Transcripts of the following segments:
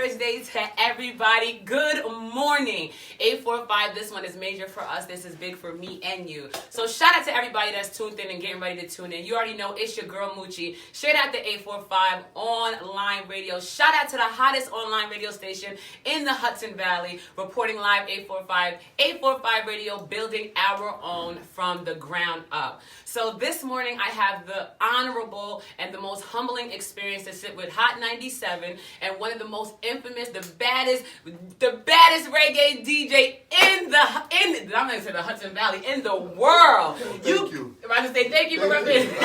Thursday to everybody. Good morning. 845, this one is major for us. This is big for me and you. So shout out to everybody that's tuned in and getting ready to tune in. You already know it's your girl Moochie. Straight out the 845 online radio. Shout out to the hottest online radio station in the Hudson Valley. Reporting live 845 radio, building our own from the ground up. So this morning I have the honorable and the most humbling experience to sit with Hot 97 and one of the most infamous, the baddest reggae DJ I'm going to say the Hudson Valley, in the world. Thank you. I'm about to say thank you for representing.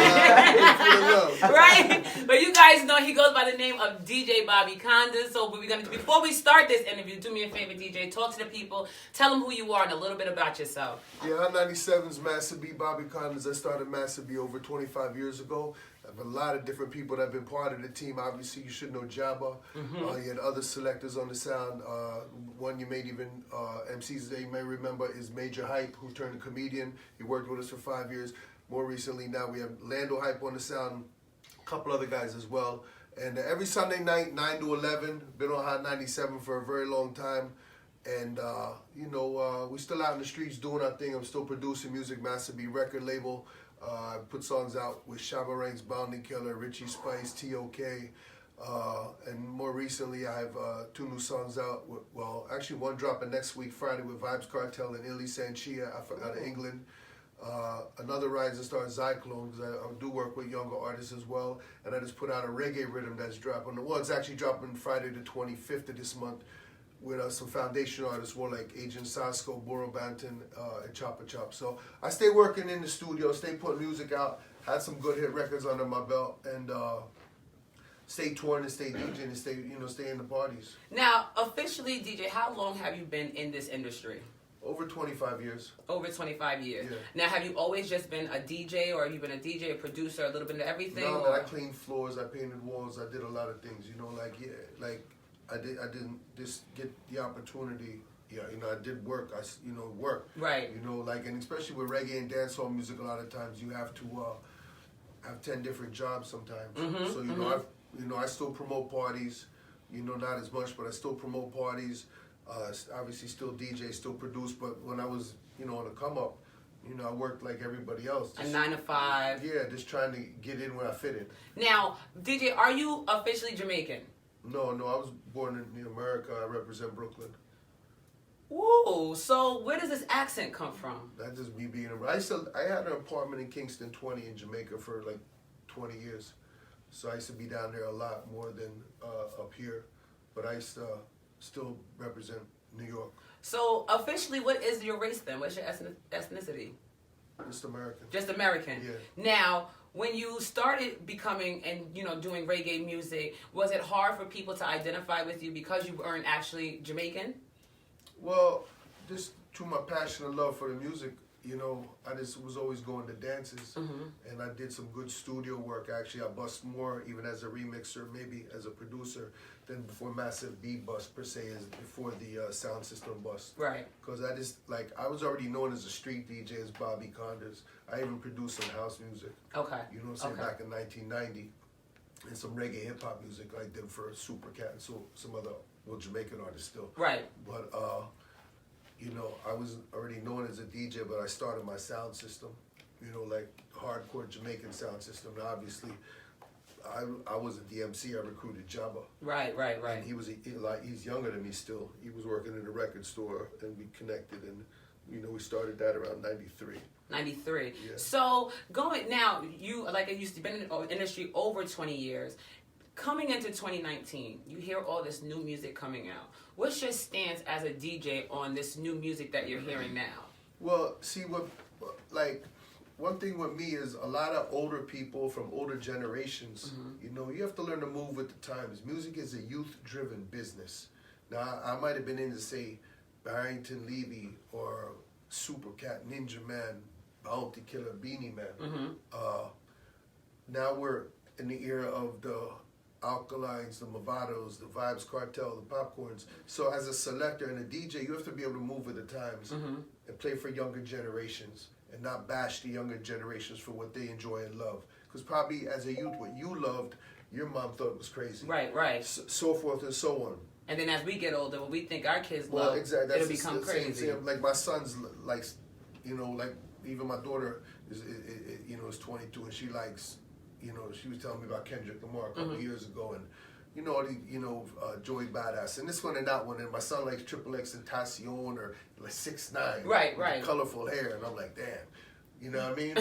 Right? But you guys know he goes by the name of DJ Bobby Konders. So before we start this interview, do me a favor, DJ, talk to the people, tell them who you are and a little bit about yourself. Yeah, Hot 97's Master B, Bobby Konders. I started Master B over 25 years ago. I have a lot of different people that have been part of the team. Obviously, you should know Jabba. You had other selectors on the sound. One you may even, MCs that you may remember is Major Hype, who turned a comedian. He worked with us for 5 years. More recently, now we have Lando Hype on the sound, a couple other guys as well. And every Sunday night, 9 to 11, been on Hot 97 for a very long time. And, we're still out in the streets doing our thing. I'm still producing music, Master B record label. I put songs out with Shabba Ranks, Bounty Killer, Richie Spice, T.O.K. And more recently, I have 2 new songs out. Well, actually, one dropping next week, Friday, with Vibes Cartel and Illy Sanchia out of England. Another rising star, Zyklone, because I do work with younger artists as well. And I just put out a reggae rhythm that's dropping. Well, it's actually dropping Friday the 25th of this month, with some foundation artists, more like Agent Sasko, Boro Banton, and Chopper Chop. So I stay working in the studio, stay putting music out, had some good hit records under my belt, and stay touring and stay DJing and stay in the parties. Now, officially, DJ, how long have you been in this industry? Over 25 years. Over 25 years. Yeah. Now, have you always just been a DJ, or have you been a DJ, a producer, a little bit of everything? No, man, I cleaned floors, I painted walls, I did a lot of things, I didn't just get the opportunity. Yeah, I did work. Work. Right. And especially with reggae and dancehall music, a lot of times you have to have 10 different jobs sometimes. So I still promote parties. Not as much, but I still promote parties. Obviously, still DJ, still produce. But when I was, on the come up, I worked like everybody else. A 9 to 5. Yeah, just trying to get in where I fit in. Now, DJ, are you officially Jamaican? No, I was born in America. I represent Brooklyn. Ooh, so where does this accent come from? That's just me being I had an apartment in Kingston 20 in Jamaica for like 20 years. So I used to be down there a lot more than up here. But I used to still represent New York. So officially, what is your race then? What's your ethnicity? Just American. Just American. Yeah. Now, when you started becoming and doing reggae music, was it hard for people to identify with you because you weren't actually Jamaican? Well, just through my passion and love for the music, I just was always going to dances, and I did some good studio work. Actually, I bust more even as a remixer, maybe as a producer, than before Massive B bust per se, as before the sound system bust. Right. Because I was already known as a street DJ as Bobby Konders. I even produced some house music. Okay. You know what I'm saying? Back in 1990, and some reggae hip hop music I did for Super Cat and some other Jamaican artists still. Right. But I was already known as a DJ, but I started my sound system, like hardcore Jamaican sound system. Now, obviously, I wasn't the MC. I recruited Jabba. Right. And he's younger than me still. He was working in a record store, and we connected, and we started that around 93. 93. Yeah. So now, you used to be in the industry over 20 years. Coming into 2019, you hear all this new music coming out. What's your stance as a DJ on this new music that you're hearing now? Well, see, one thing with me is a lot of older people from older generations, you have to learn to move with the times. Music is a youth-driven business. Now, I might have been into, say, Barrington Levy or Super Cat, Ninja Man, Bounty Killer, Beanie Man. Now we're in the era of the Alkalines, the Movados, the Vibes Cartel, the Popcorns. So as a selector and a DJ, you have to be able to move with the times and play for younger generations and not bash the younger generations for what they enjoy and love. Because probably as a youth, what you loved, your mom thought was crazy. Right. So forth and so on. And then as we get older, what we think our kids Well, love, exactly. it'll become crazy. Same. Like my son's like, you know, like even my daughter is, you know, is 22 and she likes, you know, she was telling me about Kendrick Lamar a couple of years ago and. You know, Joey Badass, and this one and that one, and my son likes Triple X and Tentacion or like 6ix9ine, right, with colorful hair, and I'm like, damn, you know what I mean?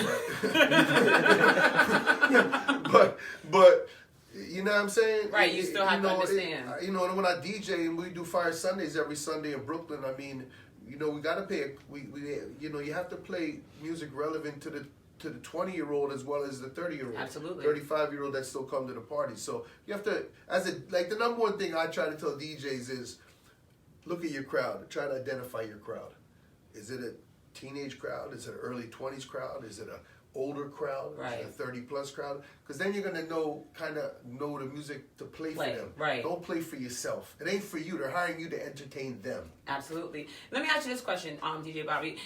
But you know what I'm saying? Right, you still have to understand. You know, and when I DJ and we do Fire Sundays every Sunday in Brooklyn, I mean, you know, we gotta pay. You know, you have to play music relevant to the 20-year-old as well as the 30-year-old. Absolutely. 35-year-old that still come to the party. So you have to, like the number one thing I try to tell DJs is, look at your crowd. Try to identify your crowd. Is it a teenage crowd? Is it an early 20s crowd? Is it an older crowd? Right. Is it a 30-plus crowd? Because then you're gonna know the music to play for them. Right. Don't play for yourself. It ain't for you. They're hiring you to entertain them. Absolutely. Let me ask you this question, DJ Bobby.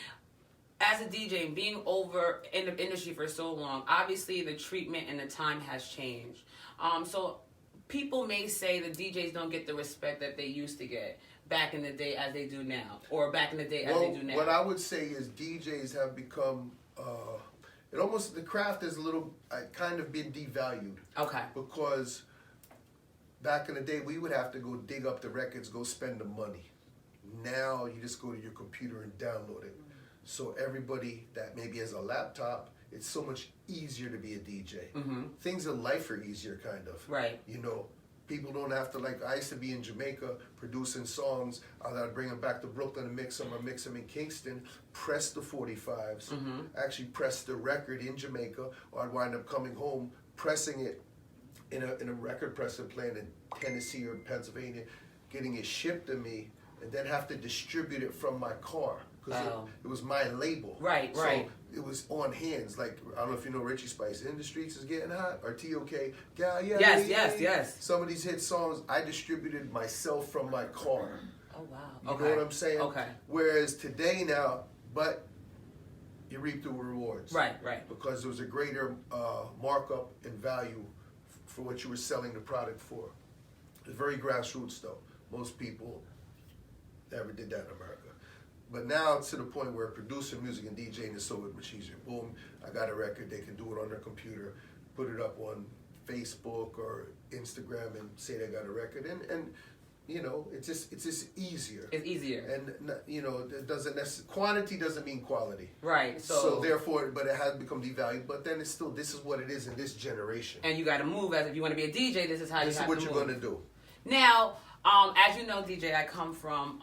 As a DJ and being over in the industry for so long, obviously the treatment and the time has changed. So people may say the DJs don't get the respect that they used to get back in the day as they do now, or back in the day as they do now. What I would say is DJs have become, the craft is a little, kind of been devalued. Okay. Because back in the day, we would have to go dig up the records, go spend the money. Now you just go to your computer and download it. So everybody that maybe has a laptop, it's so much easier to be a DJ. Mm-hmm. Things in life are easier, kind of. Right. You know, people don't have to, like, I used to be in Jamaica producing songs. I'd bring them back to Brooklyn and mix them, or mix them in Kingston, press the 45s, actually press the record in Jamaica, or I'd wind up coming home, pressing it in a record presser plant in Tennessee or Pennsylvania, getting it shipped to me, and then have to distribute it from my car. Because it was my label. Right. So it was on hands. Like, I don't know if you know Richie Spice, In the Streets is Getting Hot, or TOK. Yes. Some of these hit songs, I distributed myself from my car. Oh, wow. You know what I'm saying? Okay. Whereas today now, but you reap the rewards. Right. Because there was a greater markup in value for what you were selling the product for. It's very grassroots, though. Most people never did that in America. But now it's to the point where producing music and DJing is so much easier. Boom, I got a record, they can do it on their computer, put it up on Facebook or Instagram and say they got a record. And you know, it's just easier. It's easier. And, you know, it doesn't quantity doesn't mean quality. Right. So therefore, but it has become devalued. But then it's still, this is what it is in this generation. And you got to move. As if you want to be a DJ, this is how you have to move. This is what you're going to do. Now, as you know, DJ, I come from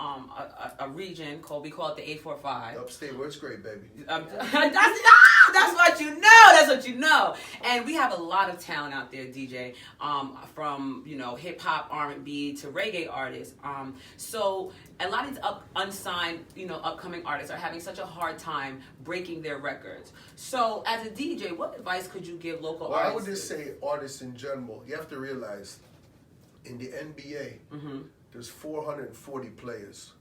a region called, we call it the 845. Upstate, where it's great, baby. That's what you know. That's what you know. And we have a lot of talent out there, DJ, from, you know, hip hop, R&B to reggae artists. So a lot of these unsigned, you know, upcoming artists are having such a hard time breaking their records. So as a DJ, what advice could you give local artists? Well, I would just say artists in general. You have to realize, in the NBA, there's 440 players.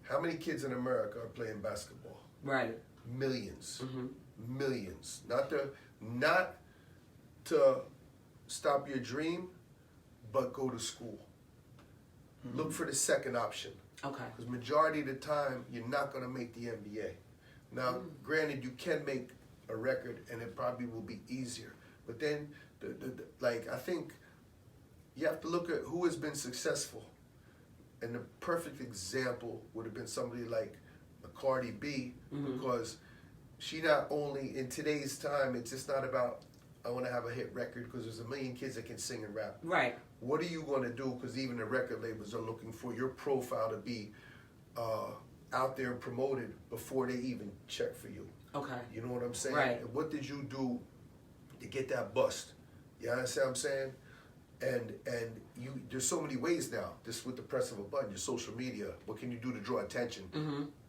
How many kids in America are playing basketball? Right. Millions. Millions. Not to stop your dream, but go to school. Look for the second option. Okay. Because majority of the time, you're not going to make the NBA. Now, granted, you can make a record, and it probably will be easier. But then, I think you have to look at who has been successful. And the perfect example would have been somebody like Cardi B, because she not only, in today's time, it's just not about, I want to have a hit record, because there's a million kids that can sing and rap. Right. What are you going to do? Because even the record labels are looking for your profile to be out there and promoted before they even check for you. Okay. You know what I'm saying? Right. And what did you do to get that bust? You understand what I'm saying? And there's so many ways now, just with the press of a button, your social media, what can you do to draw attention?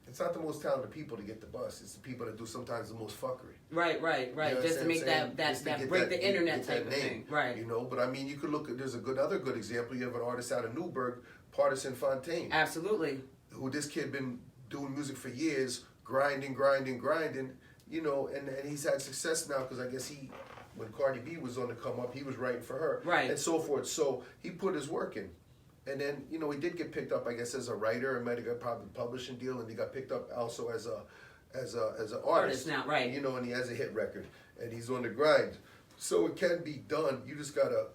It's not the most talented people to get the bus. It's the people that do sometimes the most fuckery. Right. You know, just to make that break the internet type of thing. Right. You know, but I mean, you could look at, there's another good example. You have an artist out of Newburgh, Partisan Fontaine. Absolutely. Who this kid been doing music for years, grinding, you know, and he's had success now because I guess when Cardi B was on the come up, he was writing for her. Right. And so forth. So he put his work in. And then, you know, he did get picked up, I guess, as a writer, and might have got probably a publishing deal, and he got picked up also as an artist now, right? You know, and he has a hit record, and he's on the grind. So it can be done. You just gotta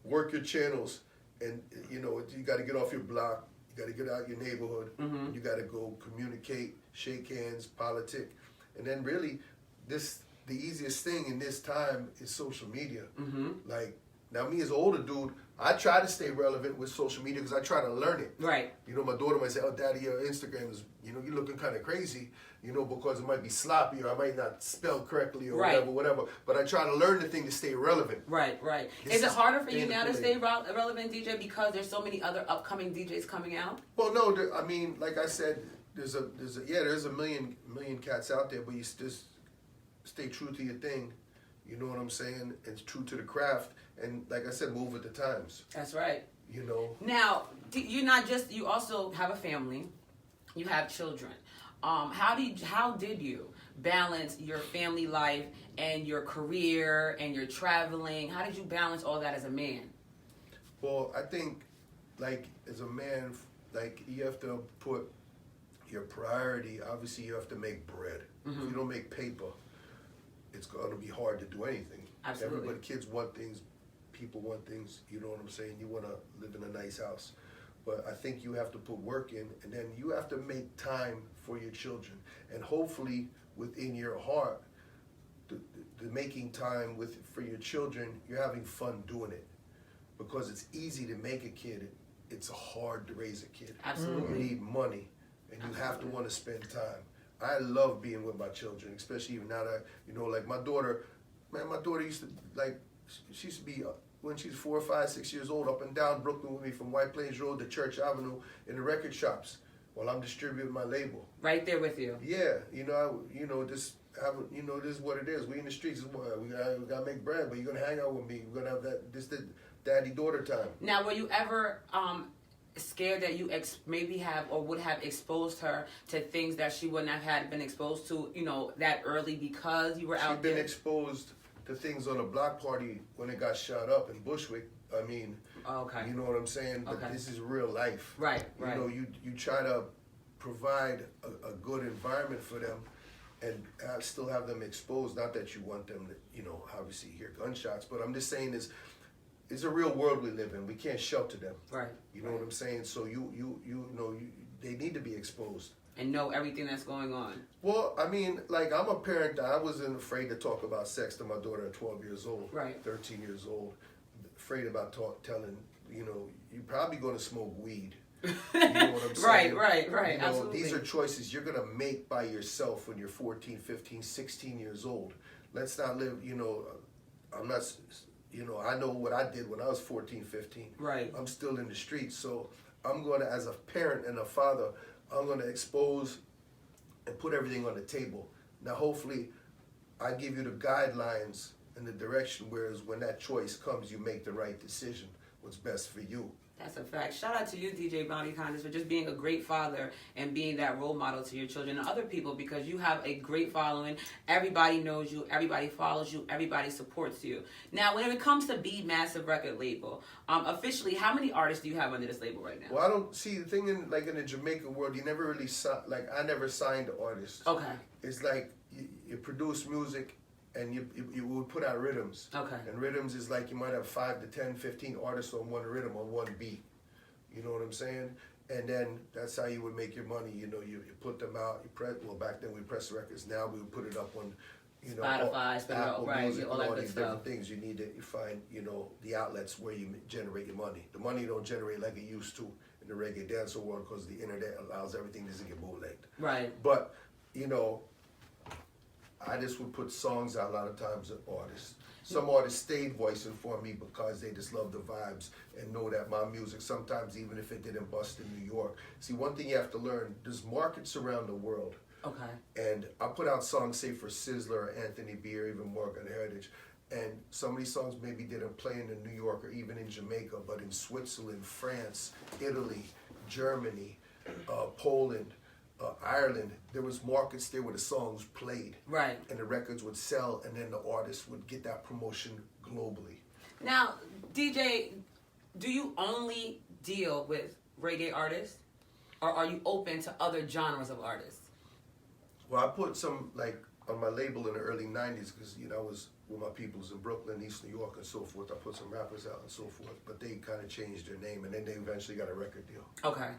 work your channels, and you know, you gotta get off your block. You gotta get out your neighborhood. You gotta go communicate, shake hands, politic, and then really, the easiest thing in this time is social media. Like now, me as an older dude, I try to stay relevant with social media because I try to learn it. Right. You know, my daughter might say, "Oh, Daddy, your Instagram is, you know, you're looking kind of crazy, you know, because it might be sloppy or I might not spell correctly or whatever. But I try to learn the thing to stay relevant. Right. Is it harder for you now to stay relevant, DJ, because there's so many other upcoming DJs coming out? Well, no, I mean, like I said, there's a million cats out there, but you just stay true to your thing. You know what I'm saying? And true to the craft. And like I said, move with the times. That's right. You know. Now, you also have a family. You have children. How did you balance your family life and your career and your traveling? How did you balance all that as a man? Well, I think, like, as a man, like, you have to put your priority, obviously you have to make bread. If you don't make paper, it's going to be hard to do anything. Absolutely. Everybody, kids want things, people want things, you know what I'm saying? You want to live in a nice house. But I think you have to put work in, and then you have to make time for your children. And hopefully, within your heart, the making time for your children, you're having fun doing it. Because it's easy to make a kid, it's hard to raise a kid. Absolutely. You need money, and you have to want to spend time. I love being with my children, especially even now that, you know, like my daughter used to, like, she used to be, when she's 4, 5, 6 years old, up and down Brooklyn with me from White Plains Road to Church Avenue in the record shops while I'm distributing my label. Right there with you. Yeah, this is what it is. We in the streets, we gotta make bread, but you're gonna hang out with me. We're gonna have the daddy-daughter time. Now, were you ever scared that you maybe have or would have exposed her to things that she wouldn't have had been exposed to, you know, that early because you were out there? She'd been exposed to things on a block party when it got shot up in Bushwick. I mean, you know what I'm saying? But this is real life. Right. You know, you try to provide a good environment for them and still have them exposed. Not that you want them to, you know, obviously hear gunshots, but I'm just saying it's a real world we live in. We can't shelter them. Right. You know what I'm saying? So they need to be exposed. And know everything that's going on. Well, I mean, like, I'm a parent that I wasn't afraid to talk about sex to my daughter at 12 years old. Right. 13 years old. Afraid about telling, you know, you're probably going to smoke weed. You know what I'm saying? Right. You know, Absolutely. these are choices you're going to make by yourself when you're 14, 15, 16 years old. Let's not live, you know, I'm not, you know, I know what I did when I was 14, 15. Right. I'm still in the streets, so I'm going to, as a parent and a father, I'm going to expose and put everything on the table. Now, hopefully, I give you the guidelines and the direction, whereas when that choice comes, you make the right decision, what's best for you. That's a fact. Shout out to you, DJ Bobby Konders, for just being a great father and being that role model to your children and other people, because you have a great following. Everybody knows you. Everybody follows you. Everybody supports you. Now, when it comes to Be Massive record label, officially, how many artists do you have under this label right now? Well, I don't see the thing in the Jamaican world. You never really I never signed artists. Okay. It's like you produce music. And you would put out rhythms. Okay. And rhythms is like you might have 5 to 10, 15 artists on one rhythm, on one beat. You know what I'm saying? And then that's how you would make your money. You know, you put them out. Back then we pressed records. Now we would put it up on, you know, Spotify, Apple Music, all that all good these stuff. different things. You need to find, you know, the outlets where you generate your money. The money don't generate like it used to in the reggae dancehall world because the internet allows everything to get bootlegged. Right. But, you know, I just would put songs out a lot of times of artists. Some artists stayed voicing for me because they just love the vibes and know that my music, sometimes even if it didn't bust in New York. See, one thing you have to learn, there's markets around the world. Okay. And I put out songs, say, for Sizzler or Anthony B or even Morgan Heritage. And some of these songs maybe didn't play in New York or even in Jamaica, but in Switzerland, France, Italy, Germany, Poland, Ireland, there was markets there where the songs played. Right. And the records would sell, and then the artists would get that promotion globally. Now, DJ, do you only deal with reggae artists, or are you open to other genres of artists? Well, I put some, like, on my label in the early 90s, because, you know, I was with my peoples in Brooklyn, East New York, and so forth. I put some rappers out and so forth, but they kind of changed their name, and then they eventually got a record deal. Okay.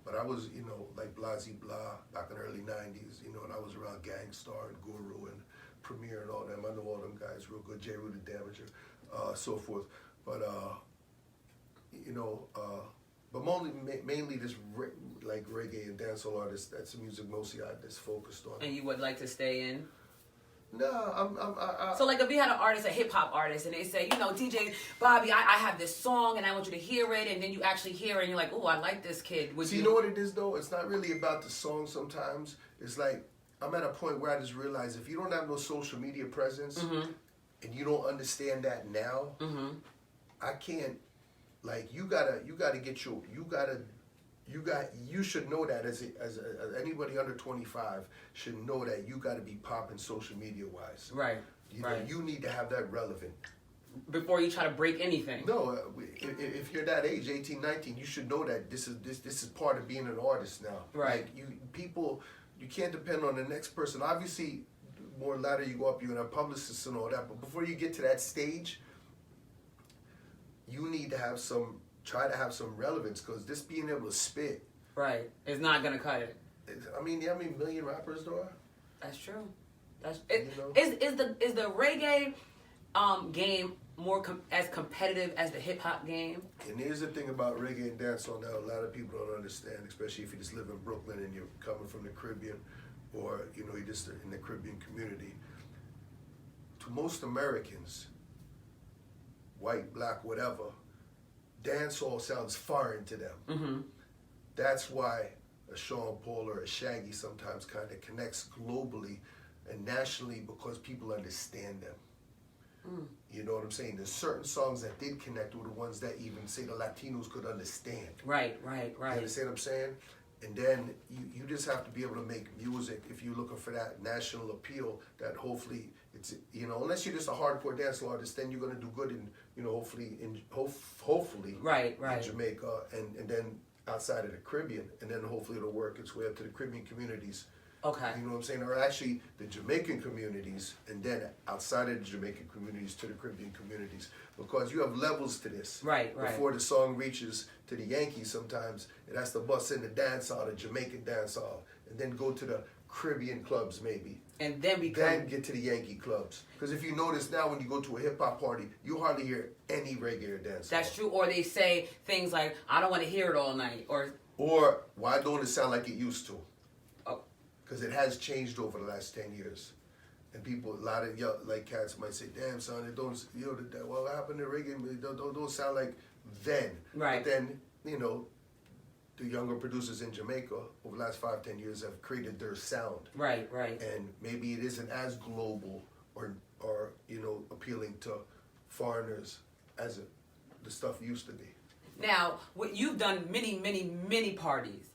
But I was, you know, like Blasey Blah back in the early 90s, you know, and I was around Gangstar and Guru and Premier and all them. I know all them guys real good, J. Rue the Damager, so forth. But, you know, but mainly this like reggae and dancehall artists, that's the music mostly I just focused on. And you would like to stay in? No, So like if we had an artist, a hip hop artist, and they say, you know, DJ Bobby, I have this song and I want you to hear it, and then you actually hear it and you're like, oh, I like this kid. You know what it is though? It's not really about the song sometimes. It's like, I'm at a point where I just realize if you don't have no social media presence and you don't understand that now, I can't, like, you should know that as anybody under 25 should know that you got to be popping social media wise. Right. You know, you need to have that relevant. Before you try to break anything. No, if you're that age, 18, 19, you should know that this is part of being an artist now. Right. Like you can't depend on the next person. Obviously, more ladder you go up, you're gonna have publicists and all that. But before you get to that stage, you need to try to have some relevance, because just being able to spit. Right. It's not gonna cut it. I mean, you know how many million rappers there are? That's true. You know? Is the reggae game more as competitive as the hip hop game? And here's the thing about reggae and dancehall now, a lot of people don't understand, especially if you just live in Brooklyn and you're coming from the Caribbean, or, you know, you're just in the Caribbean community. To most Americans, white, black, whatever, dancehall sounds foreign to them. That's why a Sean Paul or a Shaggy sometimes kind of connects globally and nationally, because people understand them. You know what I'm saying? There's certain songs that did connect with the ones that even, say, the Latinos could understand. Right. You understand what I'm saying? And then you just have to be able to make music, if you're looking for that national appeal, that hopefully it's, you know, unless you're just a hardcore dancehall artist, then you're going to do good in, you know, hopefully in Jamaica and then outside of the Caribbean, and then hopefully it'll work its way up to the Caribbean communities. Okay. You know what I'm saying? Or actually the Jamaican communities, and then outside of the Jamaican communities to the Caribbean communities. Because you have levels to this. Right. Before the song reaches to the Yankees, sometimes it has to bust in the dance hall, the Jamaican dance hall, and then go to the Caribbean clubs maybe. And then get to the Yankee clubs. Because if you notice now, when you go to a hip hop party, you hardly hear any reggae or dance. That's true. Or they say things like, I don't want to hear it all night. Or why don't it sound like it used to? Oh. Because it has changed over the last 10 years. And people, a lot of like cats might say, damn son, it don't, you know, what happened to reggae? It don't sound like then. Right. But then, you know, the younger producers in Jamaica over the last 5-10 years have created their sound. Right. And maybe it isn't as global or you know, appealing to foreigners as the stuff used to be. Now, you've done many parties.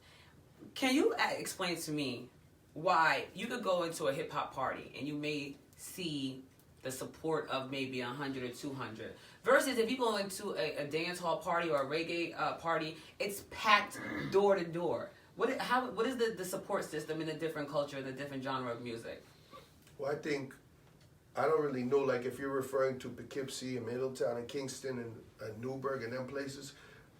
Can you explain to me why you could go into a hip hop party and you may see the support of maybe 100 or 200 versus if you go into a dance hall party or a reggae party, it's packed door to door. What is the support system in a different culture, in a different genre of music? Well, I don't really know, like if you're referring to Poughkeepsie and Middletown and Kingston and Newburgh and them places,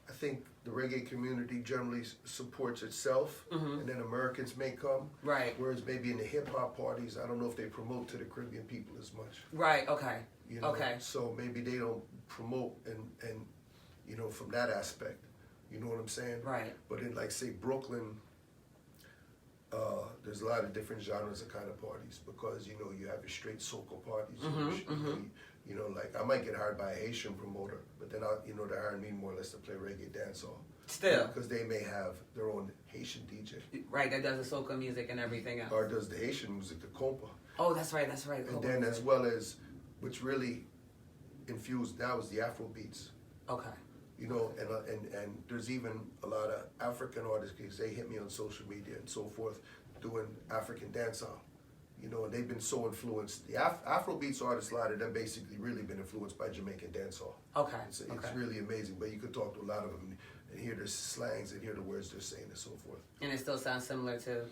I think the reggae community generally supports itself, and then Americans may come. Right. Whereas maybe in the hip hop parties, I don't know if they promote to the Caribbean people as much. Right. Okay. You know? Okay. So maybe they don't promote and you know, from that aspect. You know what I'm saying? Right. But in, like, say, Brooklyn, there's a lot of different genres of kind of parties, because, you know, you have your straight soca parties. You know, like, I might get hired by a Haitian promoter, but then, they're hiring me more or less to play reggae dancehall. Still. Because they may have their own Haitian DJ. Right, that does the soca music and everything else. Or does the Haitian music, the compa. Oh, that's right. And then as well as, what's really infused now is the Afro beats. Okay. You know, and there's even a lot of African artists, because they hit me on social media and so forth, doing African dancehall. You know, and they've been so influenced. The Afrobeats artists, a lot of them basically really been influenced by Jamaican dancehall. Okay. It's really amazing, but you could talk to a lot of them and hear their slangs and hear the words they're saying and so forth. And it still sounds similar to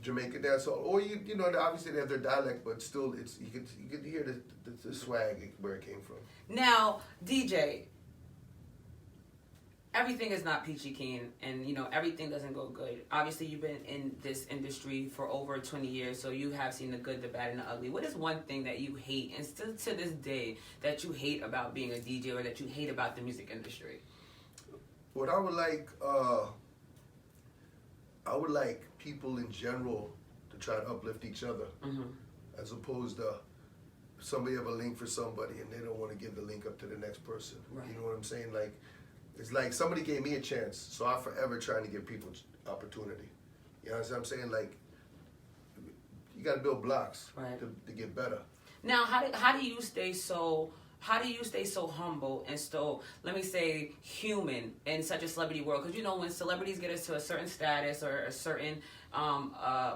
Jamaican dancehall, or you know, obviously they have their dialect, but still, it's you could hear the swag where it came from. Now, DJ, everything is not peachy keen, and you know everything doesn't go good. Obviously, you've been in this industry for over 20 years, so you have seen the good, the bad, and the ugly. What is one thing that you hate, and still to this day, that you hate about being a DJ, or that you hate about the music industry? What I would like people in general to try to uplift each other, as opposed to somebody have a link for somebody and they don't want to give the link up to the next person. Right. You know what I'm saying? Like, it's like somebody gave me a chance, so I'm forever trying to give people opportunity. You know what I'm saying? Like, you got to build blocks to get better. Now, how do you stay so humble and still, let me say, human in such a celebrity world? Because you know, when celebrities get us to a certain status or a certain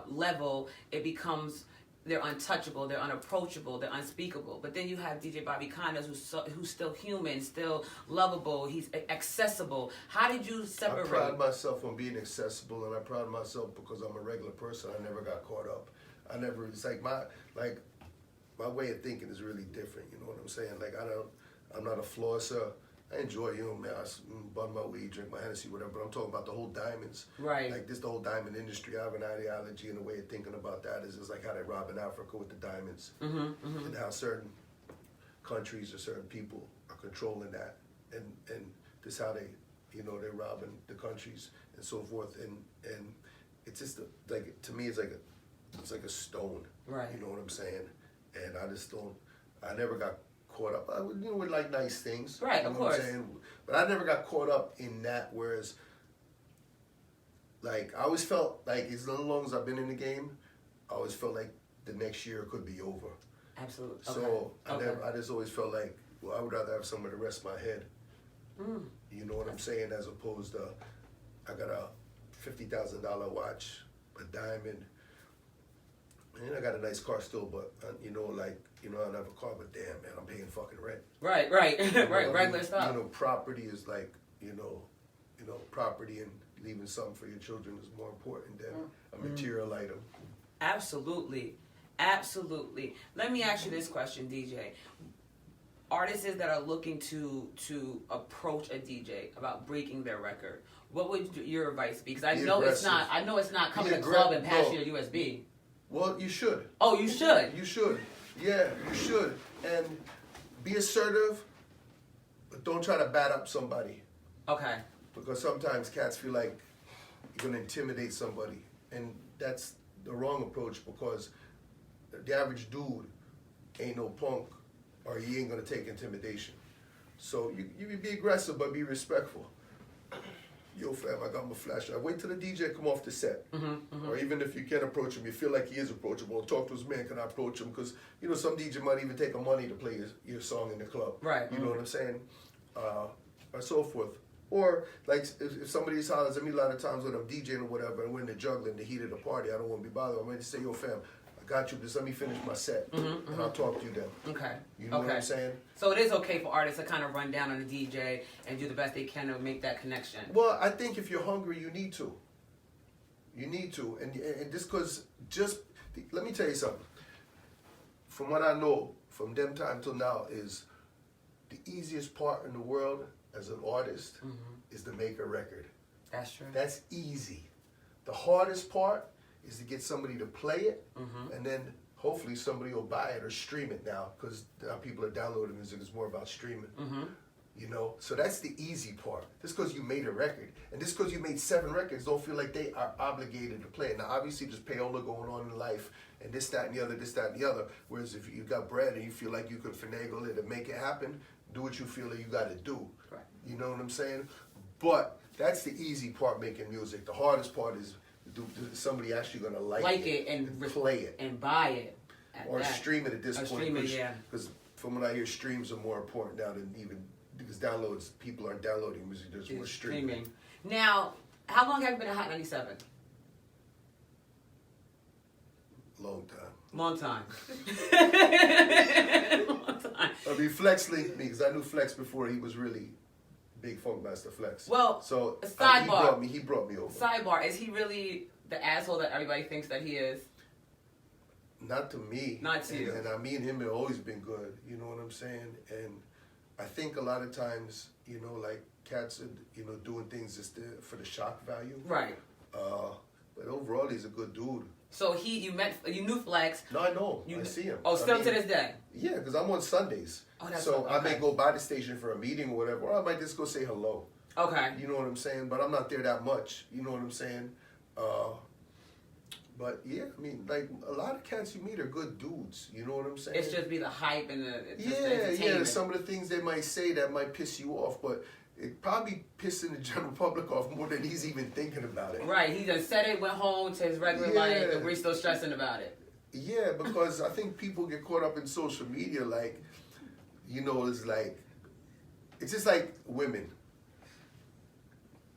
level, it becomes they're untouchable, they're unapproachable, they're unspeakable. But then you have DJ Bobby Konders, who's still human, still lovable, he's accessible. How did you separate? I pride myself on being accessible, and I pride myself because I'm a regular person. I never got caught up. It's like my way of thinking is really different. You know what I'm saying? Like, I'm not a flosser. I enjoy, you know, man, I bun my weed, drink my Hennessy, whatever, but I'm talking about the whole diamonds. Right. Like, the whole diamond industry. I have an ideology and a way of thinking about that is like how they rob in Africa with the diamonds. And how certain countries or certain people are controlling that. And this how they, you know, they're robbing the countries and so forth. And it's just, like, to me, it's like a stone. Right. You know what I'm saying? And I never got caught up. I would, you know, with like nice things. Right, you know of course. What I'm saying? But I never got caught up in that, whereas, like, I always felt like as long as I've been in the game, I always felt like the next year could be over. Absolutely. So I just always felt like, well, I would rather have somewhere to rest my head. You know what I'm saying? As opposed to, I got a $50,000 watch, a diamond, and I got a nice car still, but you know, like, you know, I don't have a car, but damn, man, I'm paying fucking rent. Right, You know, regular stuff. You know, property is like, you know, property and leaving something for your children is more important than a material item. Absolutely. Let me ask you this question, DJ. Artists that are looking to approach a DJ about breaking their record, what would your advice be? Because I know it's not coming to the club and pass you a USB. Well, you should. Oh, you should? You should. Yeah, you should. And be assertive, but don't try to bat up somebody. Okay. Because sometimes cats feel like you're going to intimidate somebody. And that's the wrong approach, because the average dude ain't no punk, or he ain't going to take intimidation. So you be aggressive, but be respectful. Yo, fam, I got my flashlight. Wait till the DJ come off the set. Or even if you can approach him, you feel like he is approachable, talk to his man, can I approach him? Because, you know, some DJ might even take money to play your song in the club. Right. You know what I'm saying? Or so forth. Or, like, if somebody hollers at me a lot of times when I'm DJing or whatever, and we're in the juggling, the heat of the party, I don't want to be bothered. I'm ready to say, yo, fam, I got you, just let me finish my set, and I'll talk to you then. Okay. You know what I'm saying? So it is okay for artists to kind of run down on the DJ and do the best they can to make that connection. Well, I think if you're hungry, you need to. You need to. And just because, let me tell you something. From what I know, from them time till now, is the easiest part in the world as an artist is to make a record. That's true. That's easy. The hardest part is to get somebody to play it, and then hopefully somebody will buy it or stream it now, because now people are downloading music. It's more about streaming. You know, so that's the easy part. Just because you made a record, and just because you made 7 records, don't feel like they are obligated to play it. Now, obviously, there's payola going on in life, and this, that, and the other, this, that, and the other. Whereas if you got bread and you feel like you could finagle it and make it happen, do what you feel like you got to do. Right. You know what I'm saying? But that's the easy part, making music. The hardest part is somebody actually going to like it and play it and buy it, or stream it at this point. Stream it, yeah. Because from what I hear, streams are more important now than even, because downloads, people aren't downloading music, there's more streaming. Now, how long have you been at Hot 97? Long time. Long time. Long time. I mean, Flex linked me because I knew Flex before he was really big Funk Master Flex. Well, so sidebar. He brought me over. Sidebar: is he really the asshole that everybody thinks that he is? Not to me. Not to you. And me and him have always been good. You know what I'm saying? And I think a lot of times, you know, like cats are, you know, doing things just for the shock value. Right. But overall, he's a good dude. So you knew Flex. No, I know. I see him. Oh, still to this day? Yeah, because I'm on Sundays. Oh, that's so okay. I may go by the station for a meeting or whatever, or I might just go say hello. Okay. You know what I'm saying? But I'm not there that much. You know what I'm saying? But yeah, I mean, like a lot of cats you meet are good dudes. You know what I'm saying? It's just be the hype and the yeah. entertainment. Some of the things they might say that might piss you off, but it probably pissing the general public off more than he's even thinking about it. Right. He just said it, went home to his regular life, and we're still stressing about it. Yeah, because I think people get caught up in social media, like, you know, it's just like women.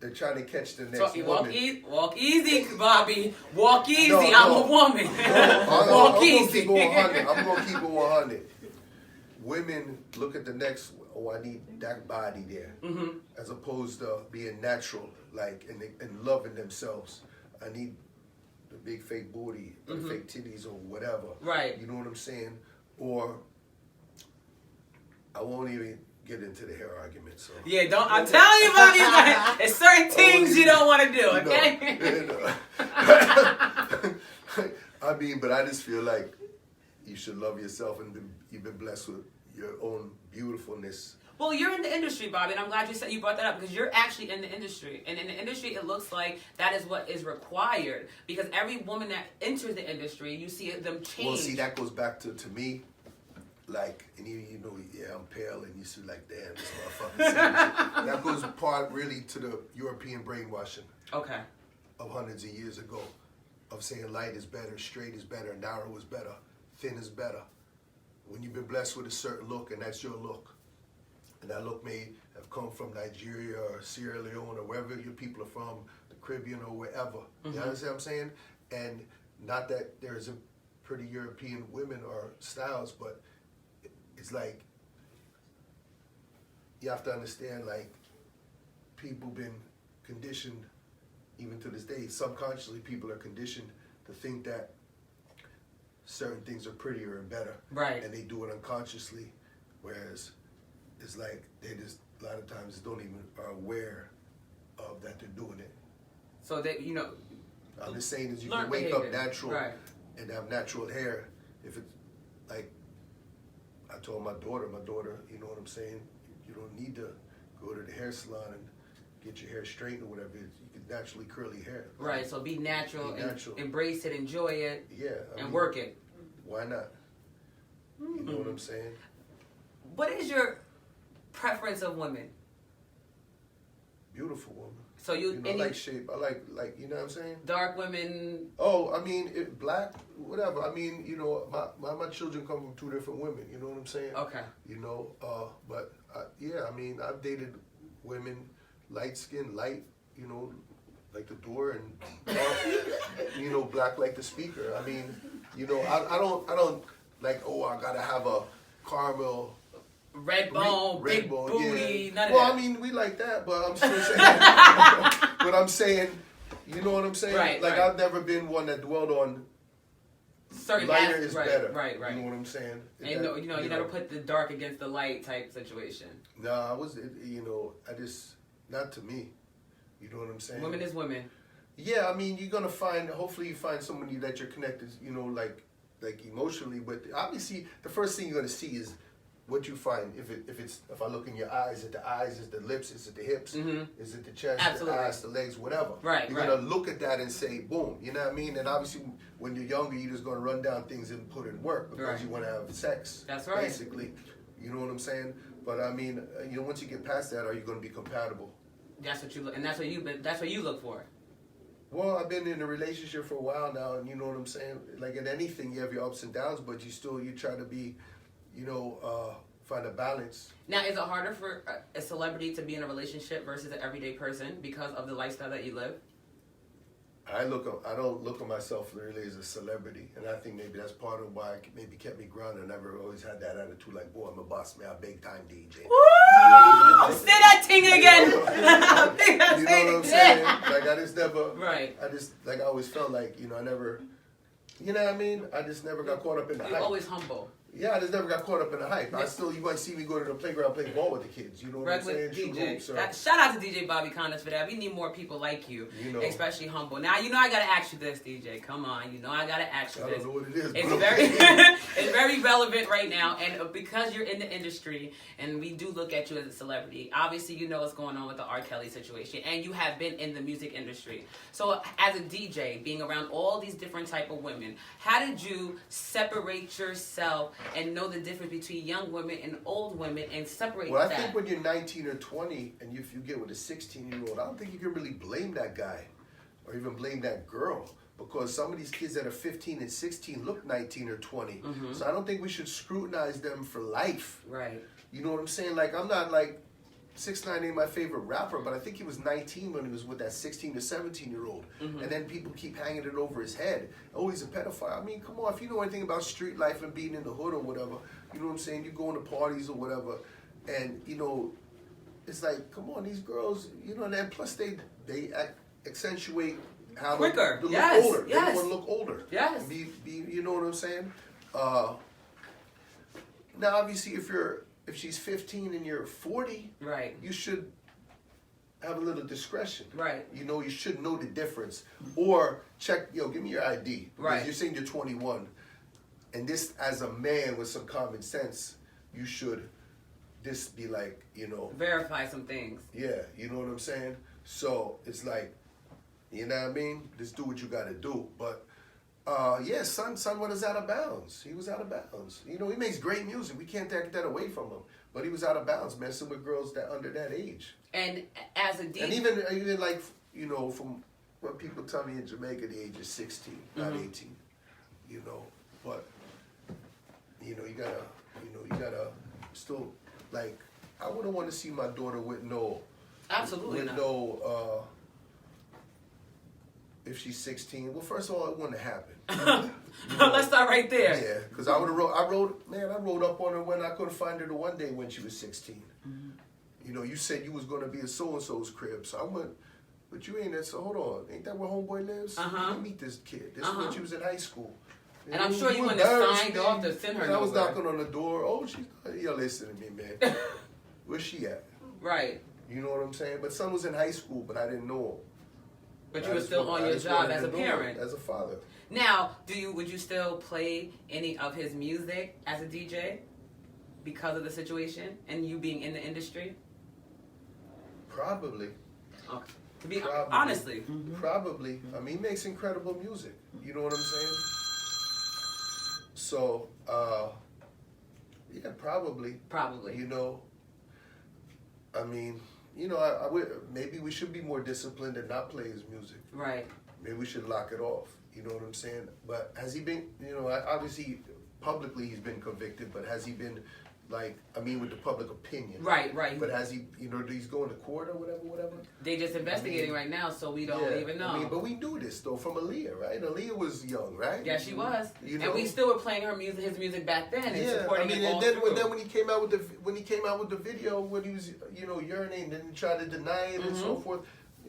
They're trying to catch the next woman. Walk easy, Bobby. Walk easy. No. I'm a woman. Walk easy. I'm going to keep it 100. Women look at the next, oh, I need that body there. Mm-hmm. As opposed to being natural, like, and loving themselves. I need the big fake booty, the fake titties, or whatever. Right. You know what I'm saying? Or I won't even get into the hair argument. So yeah, don't. I'm telling you, Bobby, there's certain things you don't want to do. Okay. I mean, but I just feel like you should love yourself, and you've been blessed with your own beautifulness. Well, you're in the industry, Bobby, and I'm glad you brought that up because you're actually in the industry. And in the industry, it looks like that is what is required because every woman that enters the industry, you see them change. Well, see, that goes back to me. Like, and you know, yeah, I'm pale, and you see, like, damn, this motherfucker. That goes part really to the European brainwashing. Okay. Of hundreds of years ago, of saying light is better, straight is better, narrow is better, thin is better. When you've been blessed with a certain look, and that's your look, and that look may have come from Nigeria or Sierra Leone or wherever your people are from, the Caribbean or wherever. Mm-hmm. You understand what I'm saying? And not that there isn't pretty European women or styles, but it's like, you have to understand, like, people been conditioned, even to this day, subconsciously people are conditioned to think that certain things are prettier and better. Right. And they do it unconsciously, whereas it's like they just, a lot of times, don't even are aware of that they're doing it. So that, you know. I'm just saying is you can wake up natural and have natural hair. If it's like, I told my daughter, you know what I'm saying? You don't need to go to the hair salon and get your hair straightened or whatever. You can naturally curly hair. Right, so be natural, embrace it, enjoy it, and work it. Why not? Mm-hmm. You know what I'm saying? What is your preference of women? Beautiful woman. So you know, I like shape. I like, you know what I'm saying? Dark women. Oh, I mean, black, whatever. I mean, you know, my children come from two different women. You know what I'm saying? Okay. You know, but yeah, I mean, I've dated women, light skin, light, you know, like the door, and dark, you know, black like the speaker. I mean, you know, I don't like, oh, I gotta have a caramel. Red bone, big booty, none of that. Well, I mean, we like that, but I'm still saying. But I'm saying, you know what I'm saying? Right. Like, I've never been one that dwelled on certain lighter is better. Right. You know what I'm saying? And you never put the dark against the light type situation. No, I was, you know, not to me. You know what I'm saying? Women is women. Yeah, I mean, you're gonna hopefully you find somebody that you're connected, you know, like emotionally. But obviously, the first thing you're gonna see is what you find. If I look in your eyes, is it the eyes, is it the lips, is it the hips, is it the chest, Absolutely. the eyes, the legs, whatever. Right. You're gonna look at that and say, boom. You know what I mean? And obviously, when you're younger, you're just gonna run down things and put in work because you want to have sex. That's right. Basically, you know what I'm saying? But I mean, you know, once you get past that, are you gonna be compatible? That's what you look, and that's what you look for. Well, I've been in a relationship for a while now, and you know what I'm saying? Like in anything, you have your ups and downs, but you try to be, you know, find a balance. Now, is it harder for a celebrity to be in a relationship versus an everyday person because of the lifestyle that you live? I don't look at myself really as a celebrity, and I think maybe that's part of why it maybe kept me grounded. I never always had that attitude like, boy, I'm a boss man, I'm a big time DJ. Woo! Say that thing again. You know what I'm saying? Like I just never. Right. I always felt like I never. You know what I mean? I just never got caught up in the hype. You're always humble. Yeah, I just never got caught up in the hype. You might see me go to the playground play ball with the kids. You know what I'm saying? DJ. Shout out to DJ Bobby Konders for that. We need more people like you, especially humble. Now, I got to ask you this, DJ. Come on. I got to ask you this. I don't know what it is. It's very relevant right now. And because you're in the industry and we do look at you as a celebrity, obviously you know what's going on with the R. Kelly situation. And you have been in the music industry. So as a DJ, being around all these different type of women, how did you separate yourself and know the difference between young women and old women and separate that? Well, I think when you're 19 or 20 and if you get with a 16-year-old, I don't think you can really blame that guy or even blame that girl because some of these kids that are 15 and 16 look 19 or 20. Mm-hmm. So I don't think we should scrutinize them for life. Right. You know what I'm saying? Like, I'm not like 6ix9ine ain't my favorite rapper, but I think he was 19 when he was with that 16 to 17-year-old. Mm-hmm. And then people keep hanging it over his head. Oh, he's a pedophile. I mean, come on, if you know anything about street life and being in the hood or whatever, you know what I'm saying? You go into parties or whatever, and, it's like, come on, these girls, and then plus they accentuate how quicker. They look Yes. older. Yes. They want to look older. Yes. And be, you know what I'm saying? Now, obviously, if she's 15 and you're 40, right, you should have a little discretion. Right. You should know the difference. Or check, give me your ID. Because right. You're saying you're 21. And this, as a man with some common sense, you should just be like, verify some things. Yeah, you know what I'm saying? So it's like, you know what I mean? Just do what you got to do. But son was out of bounds. He was out of bounds. He makes great music. We can't take that away from him. But he was out of bounds, messing with girls that under that age. And as a DJ, and even like from what people tell me in Jamaica, the age is 16, not 18. But you gotta still like. I wouldn't want to see my daughter with no. Absolutely with not. If she's 16, well, first of all, it wouldn't happen. Let's start right there. Yeah, because I rode up on her when I couldn't find her the one day when she was 16. Mm-hmm. You said you was going to be at so-and-so's crib, so I went, but you ain't there, so hold on. Ain't that where homeboy lives? Let me meet this kid. This is when she was in high school. And I'm sure you wouldn't have signed off to send her nowhere. I was knocking on the door. Oh, listen to me, man. Where's she at? Right. You know what I'm saying? But son was in high school, but I didn't know him. But you were still on your job as a parent. As a father. Now, would you still play any of his music as a DJ because of the situation and you being in the industry? Probably. Okay. To be honestly. Mm-hmm. Probably. I mean, he makes incredible music. You know what I'm saying? So, yeah, probably. Probably. I mean, maybe we should be more disciplined and not play his music. Right. Maybe we should lock it off. You know what I'm saying? But has he been, obviously, publicly he's been convicted, but has he been, with the public opinion? Right. But has he, he's going to court or whatever? They just investigating right now, so we don't even know. But we knew this, though, from Aaliyah, right? Aaliyah was young, right? Yeah, she was. And we still were playing his music back then and supporting it all and then when he came out with the video, when he was, urinating and he tried to deny it and so forth,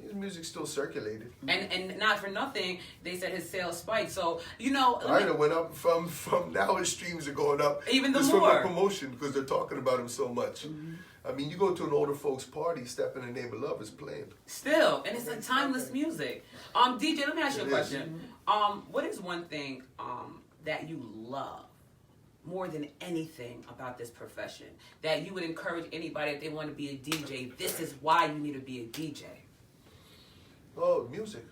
his music still circulated. And not for nothing, they said his sales spiked. So, it went up from now his streams are going up. Even the more. From the promotion because they're talking about him so much. Mm-hmm. I mean, you go to an older folks party, Step in the Name of Love is playing. Still, and it's a timeless music. DJ, let me ask you a question. What is one thing that you love more than anything about this profession that you would encourage anybody if they want to be a DJ? This is why you need to be a DJ. Oh, music.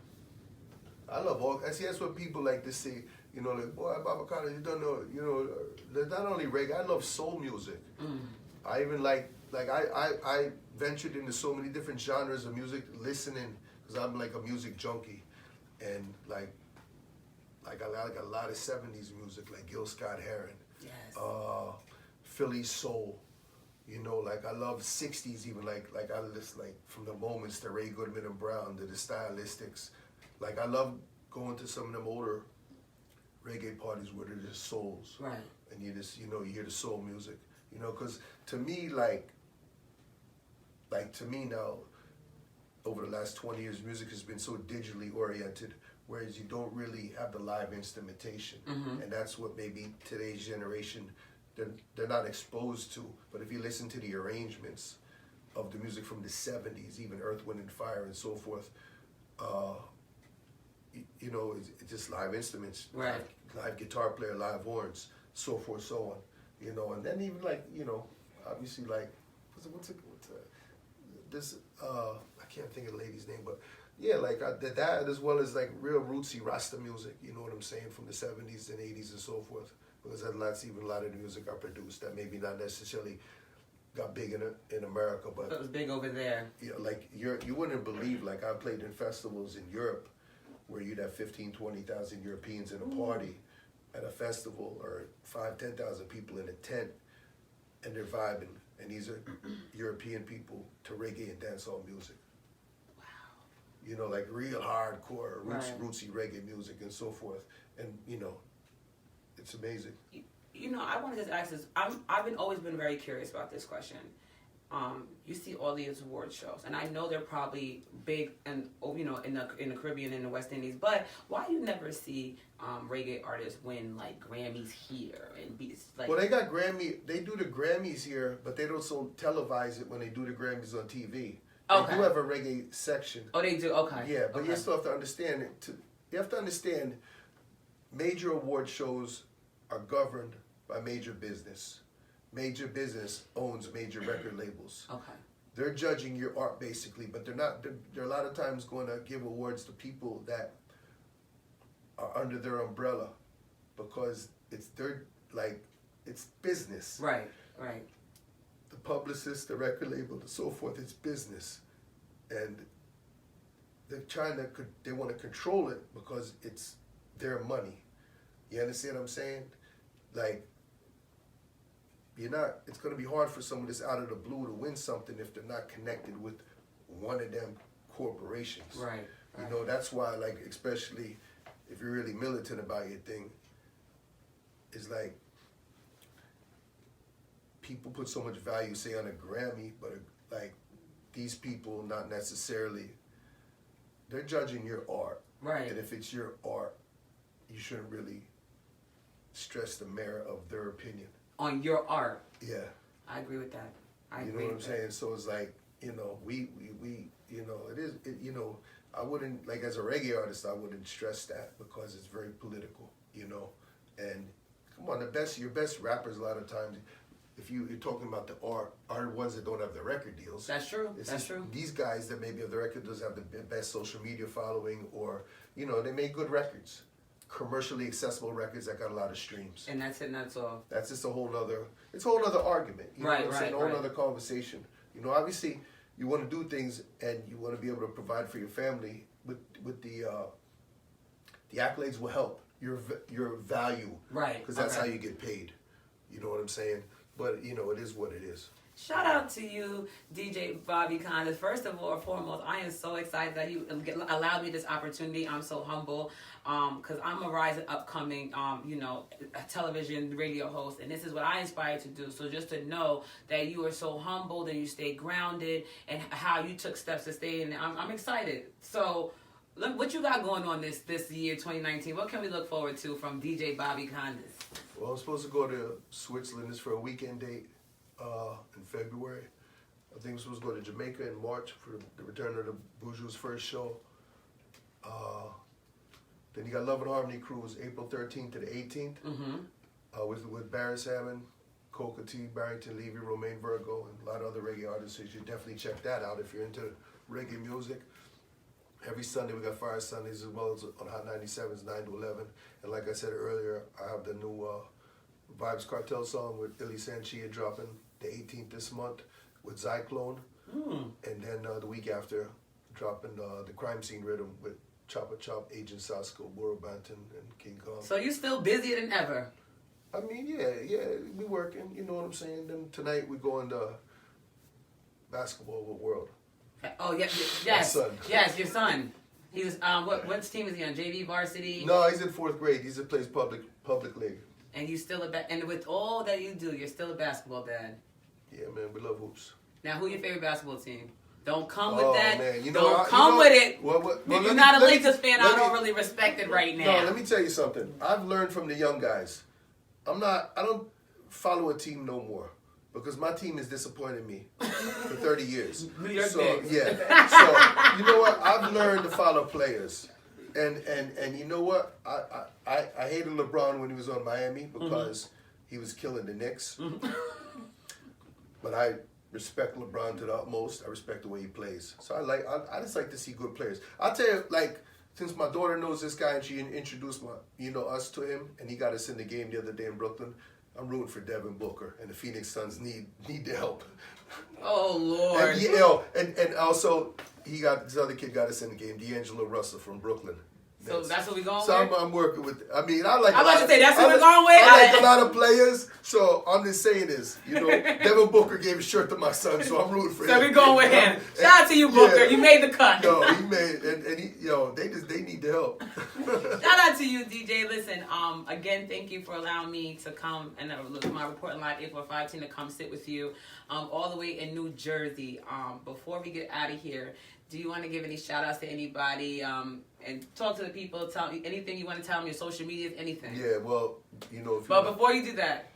I love all. See, that's what people like to say. Like, boy, Bobby Konders, you don't know. Not only reggae. I love soul music. I even I ventured into so many different genres of music, listening because I'm like a music junkie, and I like a lot of '70s music, like Gil Scott-Heron, Philly soul. I love '60s even, like I listen from the Moments to Ray Goodman and Brown to the Stylistics, Like I love going to some of them older reggae parties where they're just souls, right? And you just, you know, you hear the soul music, you know, because to me, like to me now, over the last 20 years, music has been so digitally oriented, whereas you don't really have the live instrumentation, and that's what maybe today's generation, they're not exposed to. But if you listen to the arrangements of the music from the 70s, even Earth, Wind and Fire and so forth, you know, it's just live instruments, right? Live guitar player, live horns, so forth, so on, you know. And then even like, you know, obviously like, this, I can't think of the lady's name, but yeah, like that as well as like real rootsy Rasta music, you know what I'm saying, from the 70s and 80s and so forth, because that's even a lot of the music I produced that maybe not necessarily got big in America, but it was big over there. Yeah, like you wouldn't believe, like I played in festivals in Europe where you'd have 15, 20,000 Europeans in a party at a festival, or 5,000, 10,000 people in a tent, and they're vibing. And these are European people to reggae and dancehall music. Wow. You know, like real hardcore, rootsy reggae music and so forth. And, you know, it's amazing. You know, I wanted to ask this. I've always been very curious about this question. You see all these award shows, and I know they're probably big, and you know, in the Caribbean and the West Indies. But why do you never see reggae artists win like Grammys here and be like? Well, they got Grammy. They do the Grammys here, but they don't so televise it when they do the Grammys on TV. Okay. They do have a reggae section. Oh, they do. Okay. Yeah, but you still have to understand it. You have to understand, major award shows are governed by major business. Major business owns major record labels. Okay. They're judging your art basically, but they're not. They're a lot of times going to give awards to people that are under their umbrella, because it's it's business. Right. Right. The publicist, the record label, and so forth. It's business, and they want to control it because it's their money. You understand what I'm saying? Like, it's going to be hard for someone that's out of the blue to win something if they're not connected with one of them corporations. Right. You know, that's why, like, especially if you're really militant about your thing, it's like people put so much value, say, on a Grammy, but like these people not necessarily, they're judging your art. Right. And if it's your art, you shouldn't really stress the merit of their opinion. On your art. Yeah. I agree with that. I agree. You know what I'm saying? So it's like, you know, we you know, you know, I wouldn't, like, as a reggae artist, I wouldn't stress that because it's very political, you know. And come on, your best rappers a lot of times, if you're talking about the art, are the ones that don't have the record deals. That's true. That's true. These guys that maybe have the record deals have the best social media following, or, you know, they make good records. Commercially accessible records that got a lot of streams. And that's it, and that's all. That's just a whole nother argument. You know what I'm saying? A whole other conversation. You know, obviously you want to do things and you want to be able to provide for your family with the accolades will help your value. Right. Because that's how you get paid. You know what I'm saying? But, you know, it is what it is. Shout out to you, DJ Bobby Konders. First of all, foremost, I am so excited that you allowed me this opportunity. I'm so humble because I'm a rising, upcoming, you know, a television, radio host, and this is what I aspire to do. So just to know that you are so humbled and you stay grounded and how you took steps to stay in, I'm excited. So what you got going on this year, 2019? What can we look forward to from DJ Bobby Konders? Well, I'm supposed to go to Switzerland. It's for a weekend date. In February. I think we're supposed to go to Jamaica in March for the return of the Bourgeois' first show. Then you got Love and Harmony Cruise, April 13th to the 18th, with Barris Hammond, Coca T, Barrington Levy, Romaine Virgo, and a lot of other reggae artists. So you should definitely check that out if you're into reggae music. Every Sunday we got Fire Sundays, as well as on Hot 97's 9 to 11. And like I said earlier, I have the new Vibes Cartel song with Illy Sanchia dropping the 18th this month with Zyklone. And then the week after, dropping the Crime Scene Rhythm with Choppa Chop, Agent Sasko, Boro Banton, and King Kong. So you still busier than ever? I mean, yeah, we working, you know what I'm saying? Then tonight we going to Basketball World. Oh, yes, My son. Yes, your son. He's what team is he on? JV, varsity? No, he's in 4th grade. He plays public league. And you still and with all that you do, you're still a basketball dad. Yeah, man, we love hoops. Now, who your favorite basketball team? Don't come with that. Man. Don't come with it. Well, if you're not a Lakers fan, I don't really respect it right now. No, let me tell you something. I've learned from the young guys. I don't follow a team no more because my team has disappointed me for 30 years. New York so Knicks. yeah. So you know what? I've learned to follow players. And you know what? I hated LeBron when he was on Miami because he was killing the Knicks. But I respect LeBron to the utmost. I respect the way he plays. So I just like to see good players. I'll tell you, like, since my daughter knows this guy and she introduced us to him, and he got us in the game the other day in Brooklyn, I'm rooting for Devin Booker, and the Phoenix Suns need the help. Oh Lord! And also this other kid got us in the game, D'Angelo Russell from Brooklyn. So that's what we going with? So I'm working with. I mean, I like. I'm about to say that's what we're going with. I like a lot of players, so I'm just saying this. Devin Booker gave a shirt to my son, so I'm rooting for him. So we're going with him. Shout out to you, Booker. Yeah. You made the cut. No, he made, and he, they need the help. Shout out to you, DJ. Listen, again, thank you for allowing me to come and my Reporting Live 845 team to come sit with you, all the way in New Jersey. Before we get out of here, do you want to give any shout outs to anybody? And talk to the people, tell me anything you want to tell them, your social medias, anything. Yeah, well, But before you do that,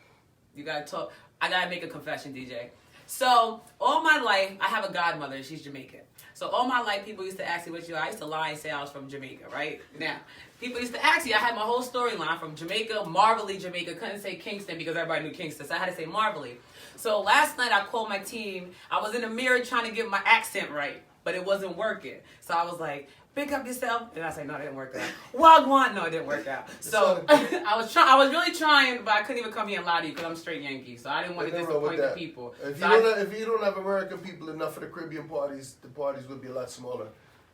you got to talk. I got to make a confession, DJ. So, all my life, I have a godmother, she's Jamaican. So, all my life, people used to ask me what you are. I used to lie and say I was from Jamaica, right? Now, people used to ask me, I had my whole storyline from Jamaica, Marvelly, Jamaica. Couldn't say Kingston because everybody knew Kingston, so I had to say Marvelly. So, last night, I called my team. I was in the mirror trying to get my accent right, but it wasn't working. So, I was like, pick up yourself. And I said, no, it didn't work out. Wagwan, no, it didn't work out. So I was really trying, but I couldn't even come here and lie to you because I'm straight Yankee. So I didn't want to disappoint the people. If you don't have American people enough for the Caribbean parties, the parties would be a lot smaller.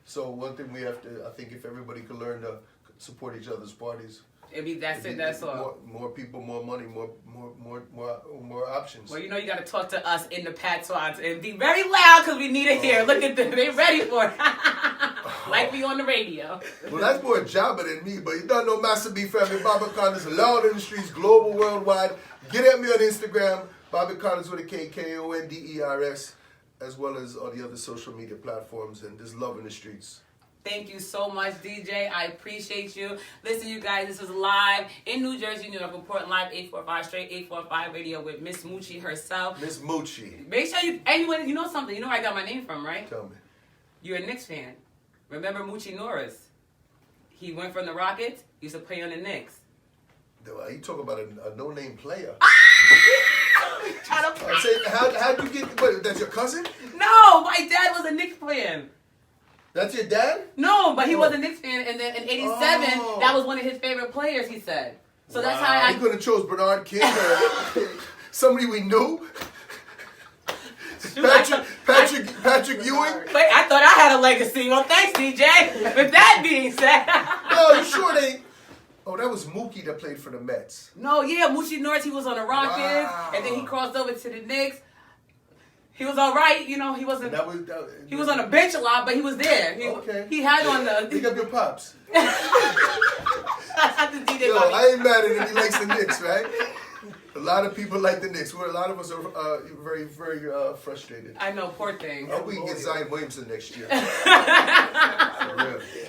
So one thing we have to, I think if everybody could learn to support each other's parties. That's all. More people, more money, more options. Well, you got to talk to us in the patois and be very loud because we need it here. Look at them. They're ready for it. Like we on the radio. Well, that's more Jabba than me, but you don't know Master B family, Bobby Konders, loud in the streets, global, worldwide. Get at me on Instagram, Bobby Konders with a K, Konders, as well as all the other social media platforms, and just love in the streets. Thank you so much, DJ. I appreciate you. Listen, you guys, this was live in New Jersey, New York. Reporting live 845, straight 845 radio with Miss Moochie herself. Miss Moochie. Make sure you know something. You know where I got my name from, right? Tell me. You're a Knicks fan. Remember Moochie Norris? He went from the Rockets, used to play on the Knicks. You talk about a no-name player. I say, how'd you get, what, that's your cousin? No, my dad was a Knicks fan. That's your dad? No, but he was a Knicks fan, and then in '87, that was one of his favorite players, he said. So that's how He could have chose Bernard King or somebody we knew. Patrick Ewing? Wait, I thought I had a legacy. Well, thanks, DJ. With that being said. No, you sure they... Oh, that was Mookie that played for the Mets. No, yeah, Moochie Norris, he was on the Rockets, and then he crossed over to the Knicks. He was all right, he wasn't... he was on the bench a lot, but he was there. He had on the... Pick up your pops. That's how the DJ Yo, Bobby. I ain't mad at him. He likes the Knicks, right? A lot of people like the Knicks. A lot of us are very, very frustrated. I know, poor thing. I hope we can get Zion Williamson next year.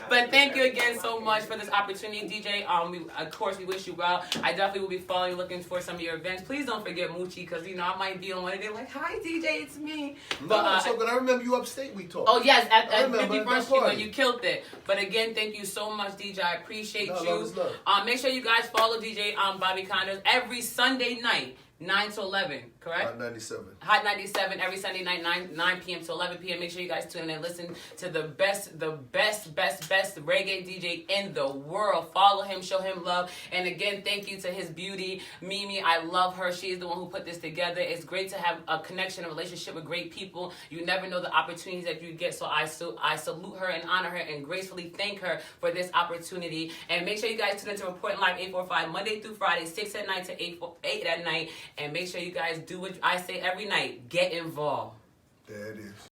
But thank you again so much for this opportunity, DJ. Of course, we wish you well. I definitely will be following you, looking for some of your events. Please don't forget Moochie, because I might be on one of them. Like, hi, DJ, it's me. No, so good. I remember you upstate. We talked. Oh yes, at 51st Street when you killed it. But again, thank you so much, DJ. I appreciate you. Love. Make sure you guys follow DJ Bobby Konders every Sunday night. 9 to 11, correct? Hot 97. Hot 97 every Sunday night, 9 p.m. to 11 p.m. Make sure you guys tune in and listen to the best reggae DJ in the world. Follow him, show him love. And again, thank you to his beauty, Mimi. I love her. She is the one who put this together. It's great to have a connection, a relationship with great people. You never know the opportunities that you get. So I salute her and honor her and gracefully thank her for this opportunity. And make sure you guys tune into Reporting Live 845 Monday through Friday, 6 at night to 8 at night. And make sure you guys do what I say every night. Get involved. There it is.